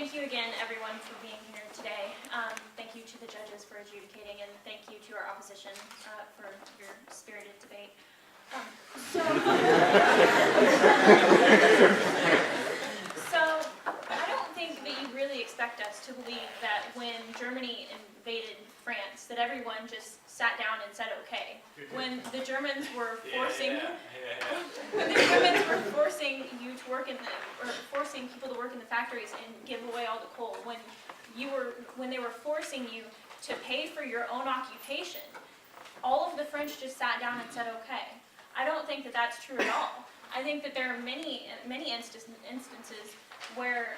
thank you again, everyone, for being here today. Thank you to the judges for adjudicating, and thank you to our opposition for your spirited debate. So I don't think that you really expect us to believe that when Germany invaded France, that everyone just sat down and said okay. When the Germans were forcing, when the Germans were forcing you to work forcing people to work in the factories and give away all the coal, when they were forcing you to pay for your own occupation, all of the French just sat down and said okay. I don't think that that's true at all. I think that there are many instances where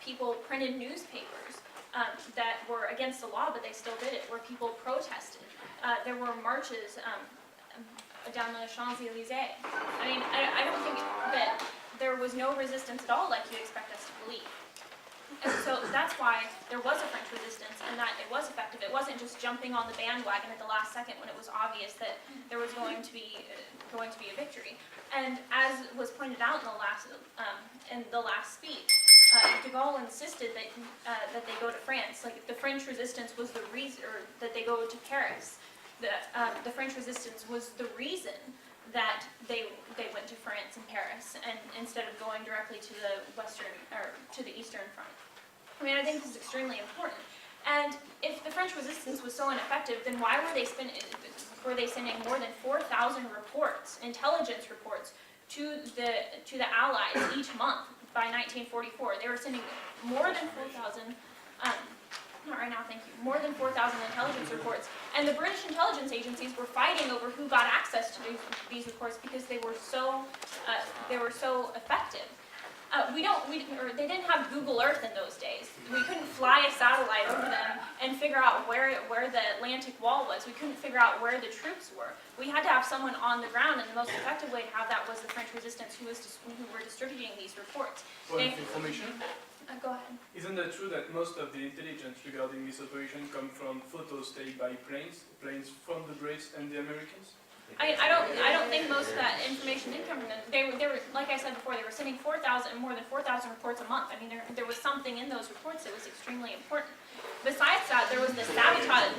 people printed newspapers that were against the law, but they still did it, where people protested. There were marches down the Champs-Élysées. I mean, I don't think that there was no resistance at all like you expect us to believe. And so that's why there was a French resistance, and that it was effective. It wasn't just jumping on the bandwagon at the last second when it was obvious that there was going to be a victory. And as was pointed out in the last speech, de Gaulle insisted that they go to France. Like, the French resistance was the reason, or that they go to Paris. The French resistance was the reason that they went to France and Paris, and instead of going directly to the Eastern Front. I mean, I think this is extremely important. And if the French resistance was so ineffective, then why were they sending more than 4,000 reports, intelligence reports, to the Allies each month by 1944? They were sending more than 4,000. Not right now, thank you. More than 4,000 intelligence reports, and the British intelligence agencies were fighting over who got access to these reports because they were so effective. They didn't have Google Earth in those days. We couldn't fly a satellite over them and figure out where the Atlantic Wall was. We couldn't figure out where the troops were. We had to have someone on the ground, and the most effective way to have that was the French resistance, who were distributing these reports. Information? Go ahead. Isn't it true that most of the intelligence regarding this operation come from photos taken by planes from the Brits and the Americans? I don't think most of that information did come from them. They were, like I said before, they were sending more than 4,000 reports a month. I mean, there was something in those reports that was extremely important. Besides that, there was the sabotage.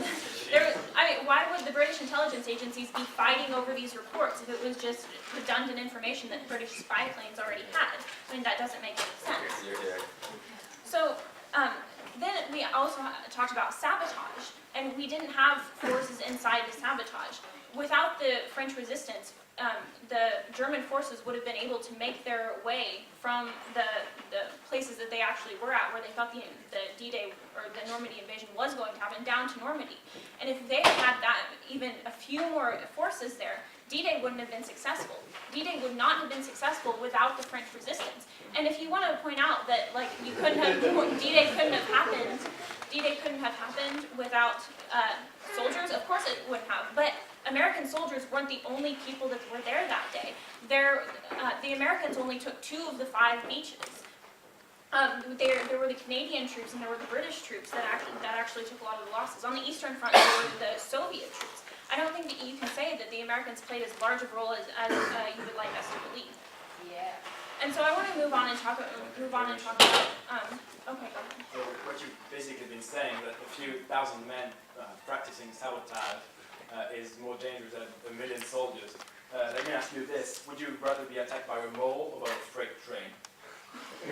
Why would the British intelligence agencies be fighting over these reports if it was just redundant information that British spy planes already had? I mean, that doesn't make any sense. So, then we also talked about sabotage, and we didn't have forces inside the sabotage. Without the French resistance, the German forces would have been able to make their way from the places that they actually were at, where they thought the D-Day or the Normandy invasion was going to happen, down to Normandy. And if they had that, even a few more forces there, D-Day wouldn't have been successful. D-Day would not have been successful without the French resistance. And if you want to point out that, like, D-Day couldn't have happened without soldiers, of course it wouldn't have. But American soldiers weren't the only people that were there that day. The Americans only took 2 of the 5 beaches. There were the Canadian troops and there were the British troops that actually took a lot of the losses. On the Eastern Front, there were the Soviet troops. I don't think that you can say that the Americans played as large a role as you would like us to believe. Yeah. And so I want to move on and talk about. Okay, go ahead. So what you've basically been saying, that a few thousand men practicing sabotage is more dangerous than a million soldiers. Let me ask you this: would you rather be attacked by a mole or by a freight train? I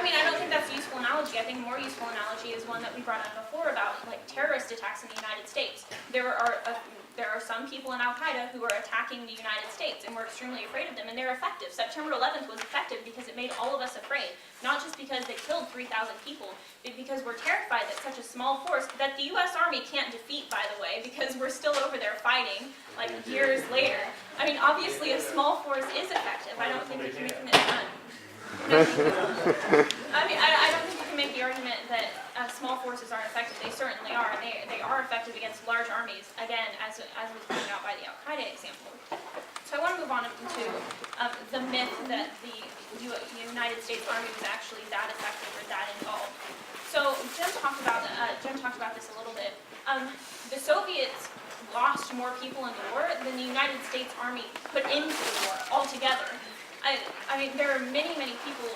mean, I don't think that's a useful analogy. I think a more useful analogy is one that we brought up before about, like, terrorist attacks in the United States. There are some people in Al-Qaeda who are attacking the United States, and we're extremely afraid of them, and they're effective. September 11th was effective because it made all of us afraid, not just because they killed 3,000 people, but because we're terrified that such a small force, that the U.S. Army can't defeat, by the way, because we're still over there fighting, like, years later. I mean, obviously a small force is effective. I don't think you can make I don't think you can make the argument that small forces aren't effective. They certainly are. They are effective against large armies, again, as was pointed out by the Al-Qaeda example. So I want to move on into the myth that the United States Army was actually that effective or that involved. So Jim talked about this a little bit. The Soviets lost more people in the war than the United States Army put into the war altogether. I mean, there are many people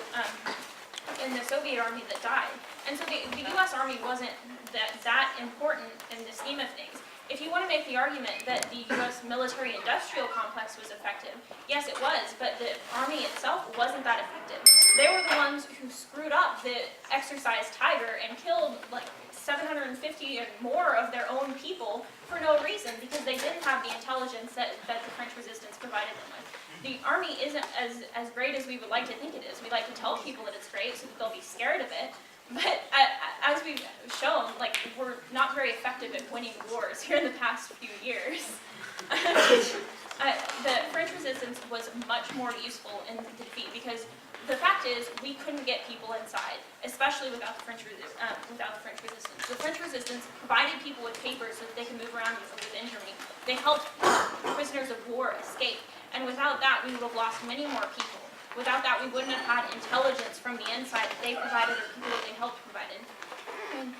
in the Soviet army that died. And so the US Army wasn't that important in the scheme of things. If you want to make the argument that the US military-industrial complex was effective, yes it was, but the Army itself wasn't that effective. They were the ones who screwed up the exercise Tiger and killed like 750 and more of their own people for no reason, because they didn't have the intelligence that the French resistance provided them with. The Army isn't as great as we would like to think it is. We like to tell people that it's great so that they'll be scared of it. But as we've shown, like, we're not very effective at winning wars here in the past few years. The French resistance was much more useful in the defeat because the fact is we couldn't get people inside, especially without the French resistance. The French resistance provided people with papers so that they could move around within Germany. They helped prisoners of war escape, and without that we would have lost many more people. Without that, we wouldn't have had intelligence from the inside that they provided or people that they helped provided. And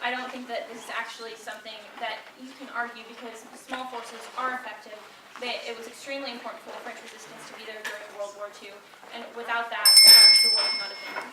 I don't think that this is actually something that you can argue because small forces are effective. It was extremely important for the French resistance to be there during World War II, and without that, the war would not have been.